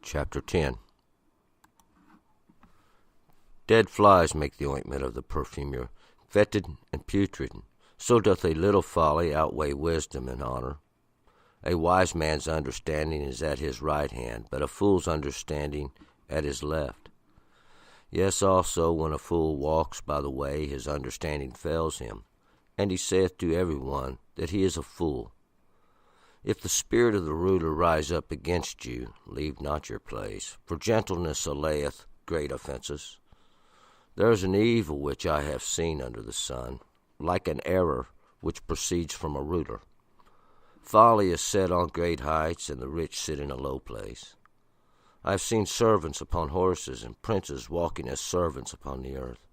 Chapter 10. Dead flies make the ointment of the perfumer fetid and putrid. So doth a little folly outweigh wisdom and honor. A wise man's understanding is at his right hand, but a fool's understanding at his left. Yes, also, when a fool walks by the way, his understanding fails him, and he saith to every one that he is a fool. If the spirit of the ruler rise up against you, leave not your place, for gentleness allayeth great offences. There is an evil which I have seen under the sun, like an error which proceeds from a ruler. Folly is set on great heights, and the rich sit in a low place. I have seen servants upon horses, and princes walking as servants upon the earth.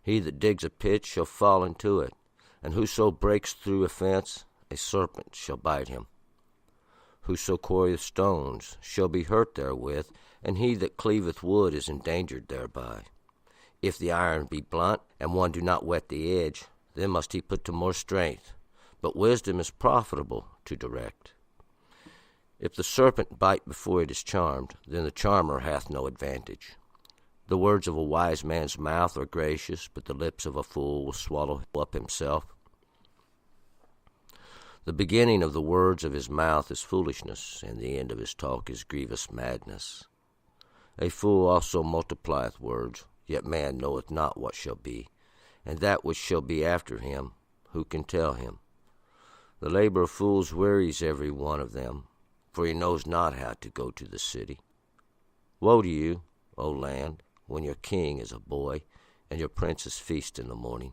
He that digs a pit shall fall into it, and whoso breaks through a fence, a serpent shall bite him. Whoso quarrieth stones shall be hurt therewith, and he that cleaveth wood is endangered thereby. If the iron be blunt, and one do not whet the edge, then must he put to more strength. But wisdom is profitable to direct. If the serpent bite before it is charmed, then the charmer hath no advantage. The words of a wise man's mouth are gracious, but the lips of a fool will swallow up himself. The beginning of the words of his mouth is foolishness, and the end of his talk is grievous madness. A fool also multiplieth words, yet man knoweth not what shall be, and that which shall be after him, who can tell him? The labor of fools wearies every one of them, for he knows not how to go to the city. Woe to you, O land, when your king is a boy, and your princes feast in the morning.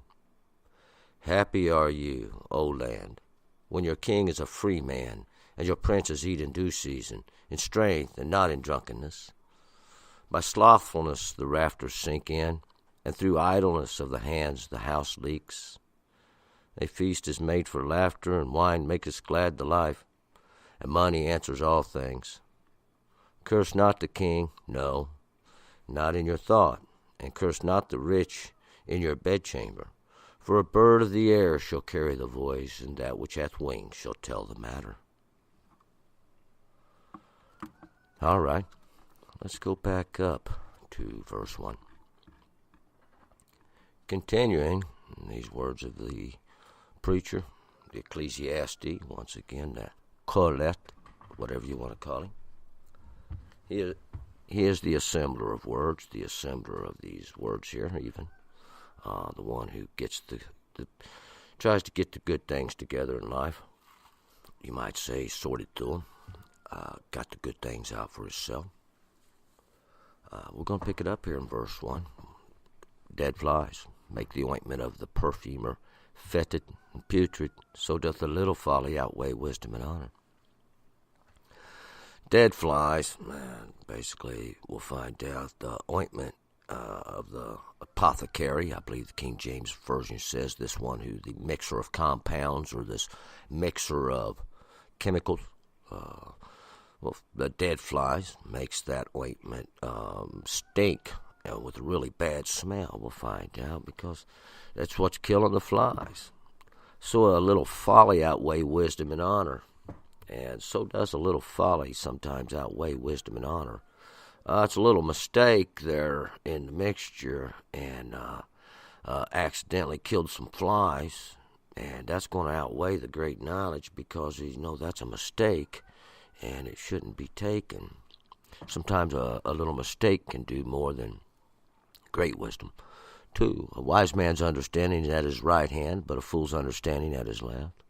Happy are you, O land, when your king is a free man, and your princes eat in due season, in strength and not in drunkenness. By slothfulness the rafters sink in, and through idleness of the hands the house leaks. A feast is made for laughter, and wine maketh glad the life, and money answers all things. Curse not the king, no, not in your thought, and curse not the rich in your bedchamber. For a bird of the air shall carry the voice, and that which hath wings shall tell the matter. All right, let's go back up to verse 1. Continuing these words of the preacher, the Ecclesiastes, once again, that Colette, whatever you want to call him. He is the assembler of words, the assembler of these words here, even. The one who gets tries to get the good things together in life. You might say sorted through them, got the good things out for himself. We're going to pick it up here in verse 1. Dead flies make the ointment of the perfumer fetid and putrid, so doth a little folly outweigh wisdom and honor. Dead flies, basically we'll find out the ointment of the apothecary. I believe the King James Version says this one who the mixer of compounds, or this mixer of chemicals. The dead flies makes that ointment stink with a really bad smell. We'll find out, because that's what's killing the flies. So a little folly outweigh wisdom and honor, and so does a little folly sometimes outweigh wisdom and honor. It's a little mistake there in the mixture, and accidentally killed some flies, and that's going to outweigh the great knowledge, because that's a mistake, and it shouldn't be taken. Sometimes a little mistake can do more than great wisdom. 2, a wise man's understanding is at his right hand, but a fool's understanding at his left.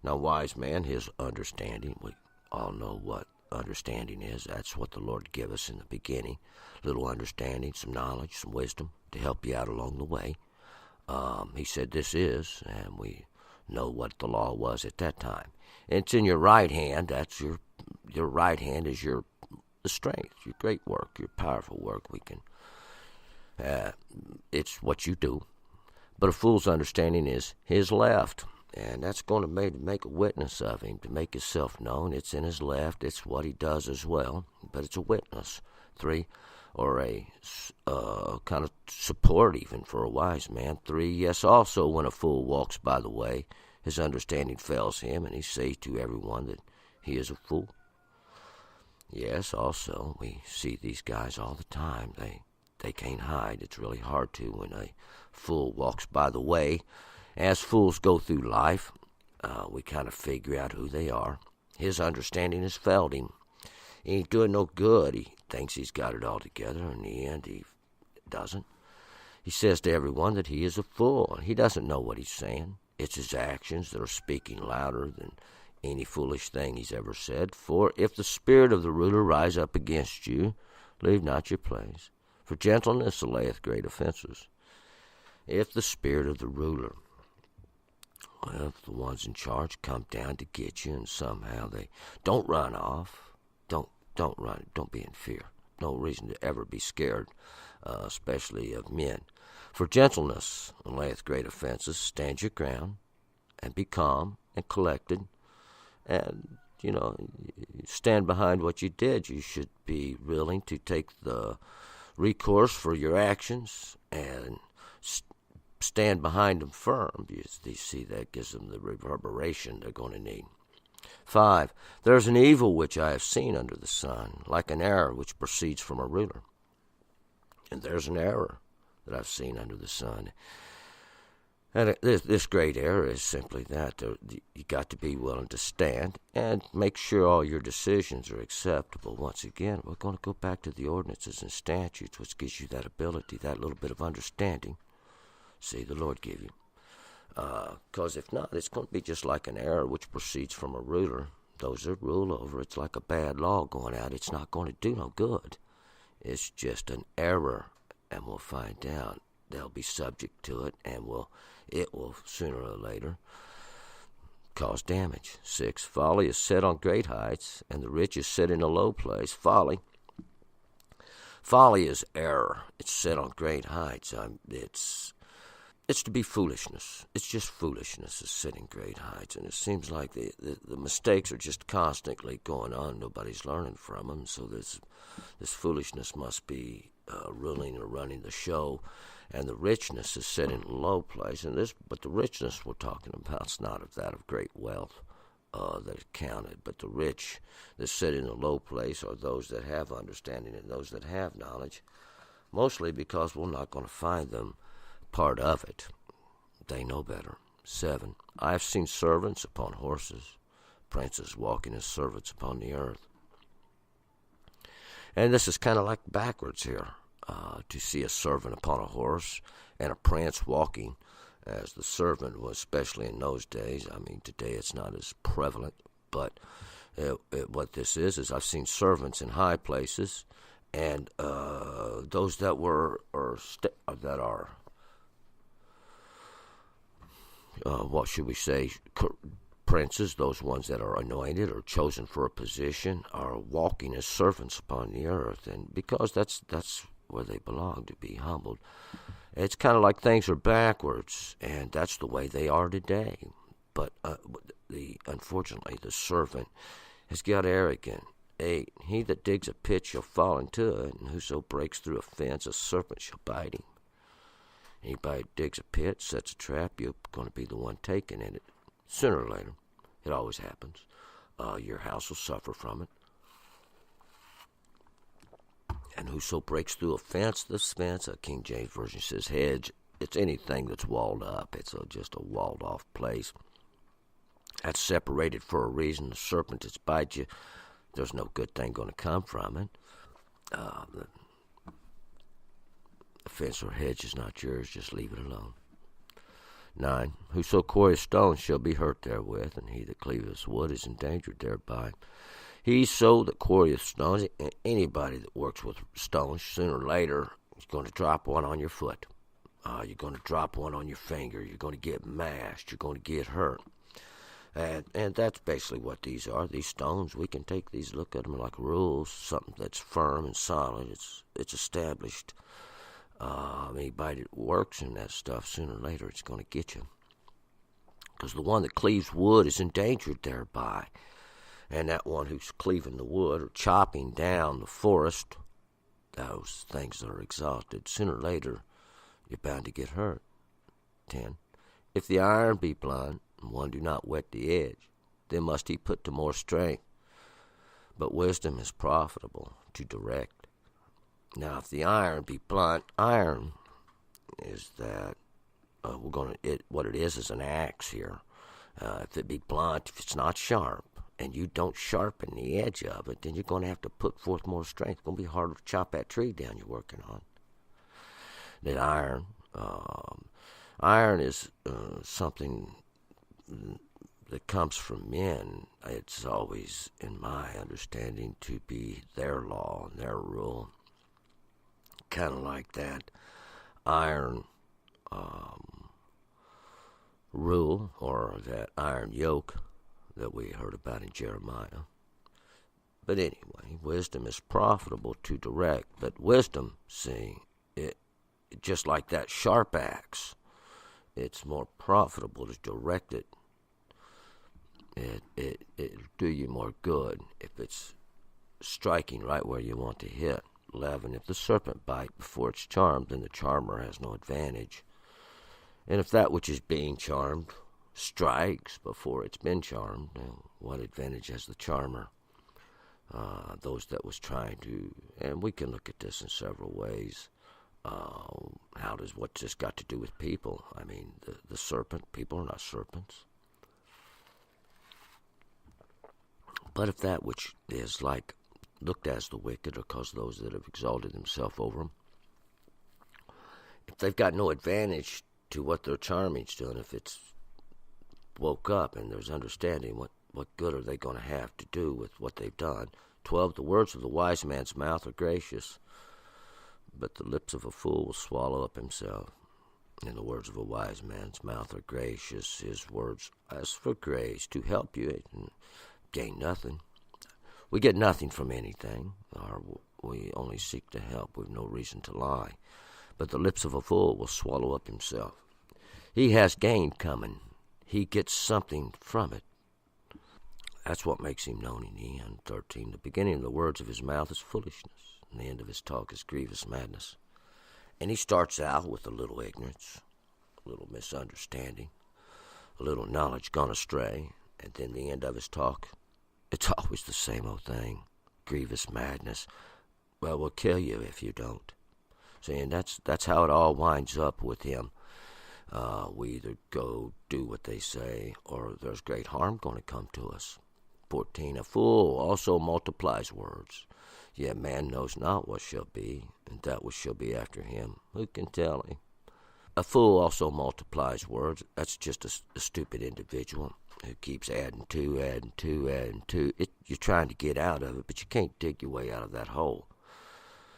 Now, wise man, his understanding, we all know what understanding is. That's what the Lord gave us in the beginning. Little understanding, some knowledge, some wisdom to help you out along the way. He said this is, and we know what the law was at that time. And it's in your right hand. That's your right hand is the strength, your great work, your powerful work. It's what you do. But a fool's understanding is his left. And that's going to make a witness of him, to make himself known. It's in his left. It's what he does as well, but it's a witness. 3, or a kind of support even for a wise man. 3, yes, also when a fool walks by the way, his understanding fails him, and he says to everyone that he is a fool. Yes, also, we see these guys all the time. They can't hide. It's really hard to when a fool walks by the way. As fools go through life, we kind of figure out who they are. His understanding has failed him. He ain't doing no good. He thinks he's got it all together. In the end, he doesn't. He says to everyone that he is a fool. He doesn't know what he's saying. It's his actions that are speaking louder than any foolish thing he's ever said. For if the spirit of the ruler rise up against you, leave not your place. For gentleness allayeth great offenses. If the spirit of the ruler, well, if the ones in charge come down to get you and somehow they don't run off, don't run. Don't be in fear. No reason to ever be scared, especially of men. For gentleness layeth great offenses. Stand your ground and be calm and collected. And, stand behind what you did. You should be willing to take the recourse for your actions and stand behind them firm. You see, that gives them the reverberation they're going to need. 5. There's an evil which I have seen under the sun, like an error which proceeds from a ruler. And there's an error that I've seen under the sun. And this great error is simply that you got to be willing to stand and make sure all your decisions are acceptable. Once again, we're going to go back to the ordinances and statutes, which gives you that ability, that little bit of understanding. See, the Lord give you. Because if not, it's going to be just like an error which proceeds from a ruler. Those that rule over, it's like a bad law going out. It's not going to do no good. It's just an error, and we'll find out. They'll be subject to it, and it will sooner or later cause damage. 6. Folly is set on great heights, and the rich is set in a low place. Folly is error. It's set on great heights. It's to be foolishness. It's just foolishness is setting great heights, and it seems like the mistakes are just constantly going on. Nobody's learning from them, so this foolishness must be ruling or running the show, and the richness is set in a low place. But the richness we're talking about is not of that of great wealth that is counted, but the rich that sit in a low place are those that have understanding and those that have knowledge, mostly because we're not going to find them part of it. They know better. 7. I have seen servants upon horses, princes walking as servants upon the earth. And this is kind of like backwards here, to see a servant upon a horse and a prince walking as the servant was, especially in those days. I mean, today it's not as prevalent, but what this is I've seen servants in high places, and those that are what should we say, princes, those ones that are anointed or chosen for a position, are walking as servants upon the earth, and because that's where they belong, to be humbled. It's kind of like things are backwards, and that's the way they are today. But unfortunately, the servant has got arrogant. 8. He that digs a pit shall fall into it, and whoso breaks through a fence, a serpent shall bite him. Anybody digs a pit, sets a trap, you're going to be the one taken in it. Sooner or later. It always happens. Your house will suffer from it. And whoso breaks through a fence, this fence, King James Version says hedge, it's anything that's walled up. It's just a walled off place. That's separated for a reason. The serpent that's bites you, there's no good thing going to come from it. The fence or hedge is not yours, just leave it alone. 9. Whoso quarrieth stones shall be hurt therewith, and he that cleaveth wood is endangered thereby. He so that quarrieth stones, anybody that works with stones, sooner or later is going to drop one on your foot. You're going to drop one on your finger. You're going to get mashed. You're going to get hurt. And that's basically what these are. These stones, we can take these, look at them like rules, something that's firm and solid. It's established. Anybody that works in that stuff, sooner or later, it's going to get you. Because the one that cleaves wood is endangered thereby. And that one who's cleaving the wood or chopping down the forest, those things that are exhausted, sooner or later, you're bound to get hurt. 10. If the iron be blunt, and one do not whet the edge, then must he put to more strength. but wisdom is profitable to direct. Now, if the iron be blunt, iron is that what it is an axe here. If it be blunt, if it's not sharp, and you don't sharpen the edge of it, then you're going to have to put forth more strength. It's going to be harder to chop that tree down you're working on. That iron is something that comes from men. It's always, in my understanding, to be their law and their rule. Kind of like that iron rule, or that iron yoke that we heard about in Jeremiah. But anyway, wisdom is profitable to direct. But wisdom, see, it just like that sharp axe, it's more profitable to direct it. It'll do you more good if it's striking right where you want to hit. 11. If the serpent bite before it's charmed, then the charmer has no advantage. And if that which is being charmed strikes before it's been charmed, what advantage has the charmer? Those that was trying to, and we can look at this in several ways. What's this got to do with people? I mean, the serpent, people are not serpents. But if that which is like looked as the wicked, or cause those that have exalted themselves over them, if they've got no advantage to what their charming's doing, if it's woke up and there's understanding, what good are they going to have to do with what they've done? 12, the words of the wise man's mouth are gracious, but the lips of a fool will swallow up himself. And the words of a wise man's mouth are gracious. His words ask for grace to help you and gain nothing. We get nothing from anything, or we only seek to help with no reason to lie. But the lips of a fool will swallow up himself. He has gain coming. He gets something from it. That's what makes him known in the end. 13, the beginning of the words of his mouth is foolishness, and the end of his talk is grievous madness. And he starts out with a little ignorance, a little misunderstanding, a little knowledge gone astray, and then the end of his talk, it's always the same old thing, grievous madness. Well, we'll kill you if you don't. See, and that's how it all winds up with him. We either go do what they say, or there's great harm going to come to us. 14, a fool also multiplies words. Yet man knows not what shall be, and that which shall be after him, who can tell him? A fool also multiplies words. That's just a stupid individual who keeps adding to. You're trying to get out of it, but you can't dig your way out of that hole.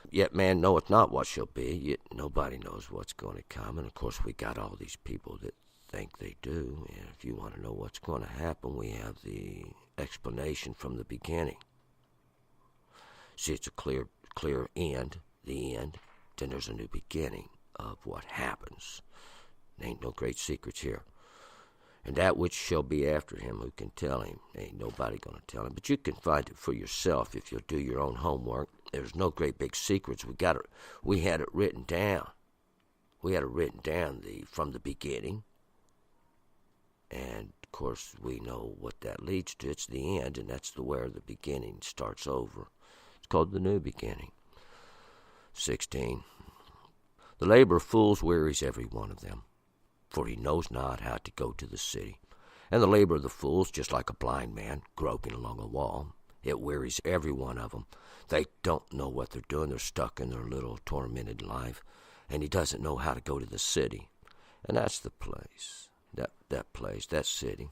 Yet man knoweth not what shall be, yet nobody knows what's going to come. And of course we got all these people that think they do. And if you want to know what's going to happen, we have the explanation from the beginning. See, it's a clear end, the end. Then there's a new beginning of what happens. There ain't no great secrets here. And that which shall be after him, who can tell him? Ain't nobody going to tell him. But you can find it for yourself if you'll do your own homework. There's no great big secrets. We had it written down. We had it written down from the beginning. And, of course, we know what that leads to. It's the end, and that's where the beginning starts over. It's called the new beginning. 16. The labor of fools wearies every one of them, for he knows not how to go to the city. And the labor of the fools, just like a blind man groping along a wall, it wearies every one of them. They don't know what they're doing. They're stuck in their little tormented life, and he doesn't know how to go to the city. And that's the place, that place, that city,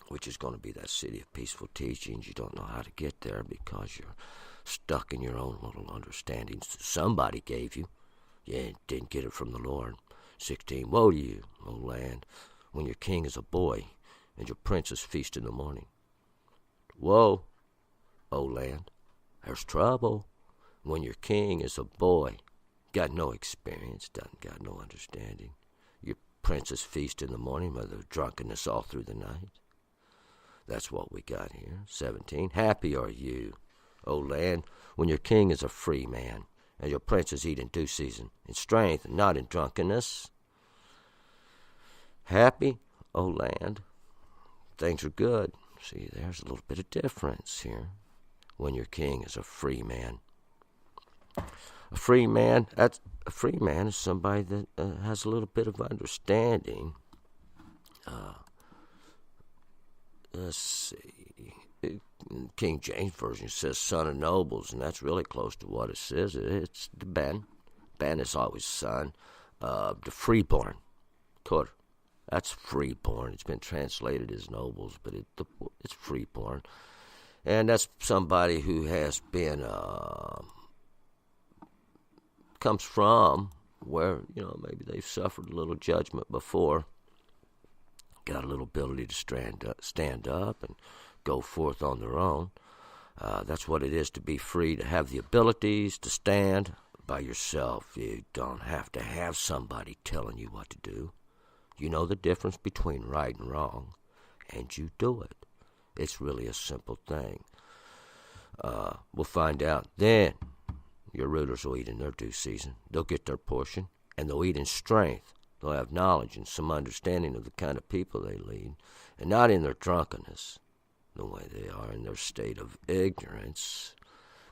which is going to be that city of peaceful teachings. You don't know how to get there because you're stuck in your own little understandings somebody gave you. You didn't get it from the Lord. 16, woe to you, O land, when your king is a boy and your princes feast in the morning. Woe, O land, there's trouble when your king is a boy, got no experience, doesn't got no understanding. Your princes feast in the morning, whether drunkenness all through the night. That's what we got here. 17, happy are you, O land, when your king is a free man, and your princes eat in due season, in strength and not in drunkenness. Happy, O land, things are good. See, there's a little bit of difference here. when your king is a free man. A free man is somebody that has a little bit of understanding. Let's see. King James Version says son of nobles, and that's really close to what it says. It's the Ben. Ben is always son. The freeborn. Kor. That's freeborn. It's been translated as nobles, but it's freeborn. And that's somebody who has been, comes from where, maybe they've suffered a little judgment before. Got a little ability to stand up and go forth on their own. That's what it is to be free, to have the abilities to stand by yourself. You don't have to have somebody telling you what to do. You know the difference between right and wrong, and you do it. It's really a simple thing. We'll find out. Then your rulers will eat in their due season. They'll get their portion, and they'll eat in strength. They'll have knowledge and some understanding of the kind of people they lead, and not in their drunkenness, the way they are in their state of ignorance,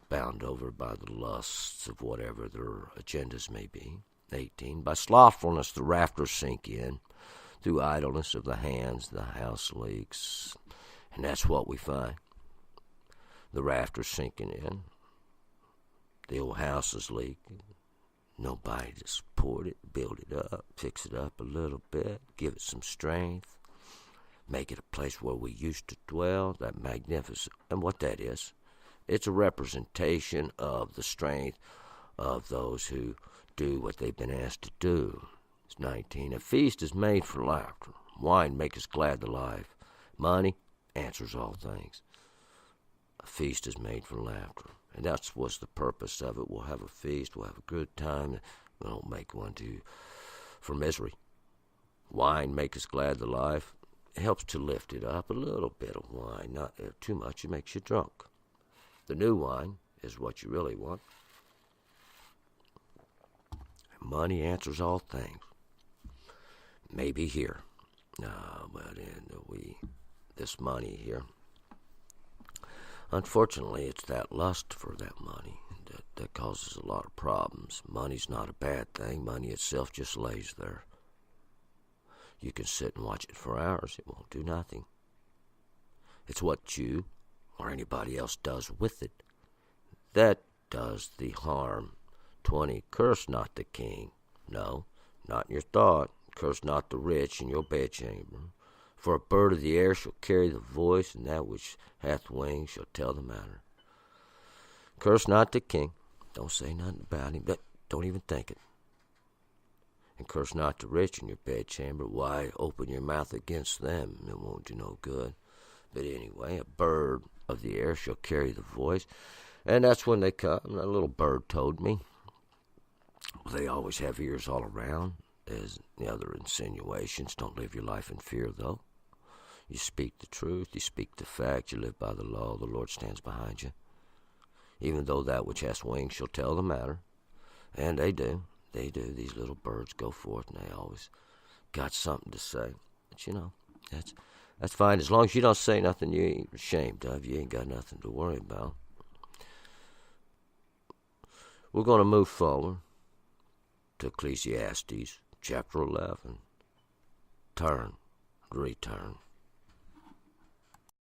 bound over by the lusts of whatever their agendas may be. 18. By slothfulness the rafters sink in. Through idleness of the hands the house leaks. And that's what we find. The rafters sinking in. The old house is leaking. Nobody to support it, build it up, fix it up a little bit, give it some strength, make it a place where we used to dwell, that magnificent. And what that is, it's a representation of the strength of those who do what they've been asked to do. It's 19. A feast is made for laughter. Wine maketh glad the life. Money answers all things. A feast is made for laughter. And that's what's the purpose of it. We'll have a feast. We'll have a good time. We don't make one for misery. Wine maketh glad the life. It helps to lift it up. A little bit of wine, not too much. It makes you drunk. The new wine is what you really want. Money answers all things. Maybe here. But this money here. Unfortunately, it's that lust for that money that causes a lot of problems. Money's not a bad thing. Money itself just lays there. You can sit and watch it for hours. It won't do nothing. It's what you or anybody else does with it that does the harm. 20. Curse not the king. No, not in your thought. Curse not the rich in your bedchamber. For a bird of the air shall carry the voice, and that which hath wings shall tell the matter. Curse not the king. Don't say nothing about him. Don't even think it. And curse not the rich in your bedchamber. Why open your mouth against them? It won't do no good. But anyway, a bird of the air shall carry the voice. And that's when they come. A little bird told me. They always have ears all around. There's the other insinuations. Don't live your life in fear, though. You speak the truth. You speak the fact. You live by the law. The Lord stands behind you. Even though that which has wings shall tell the matter. And they do. They do. These little birds go forth, and they always got something to say. But, that's fine. As long as you don't say nothing you ain't ashamed of, you ain't got nothing to worry about. We're going to move forward to Ecclesiastes chapter 11. Turn, return.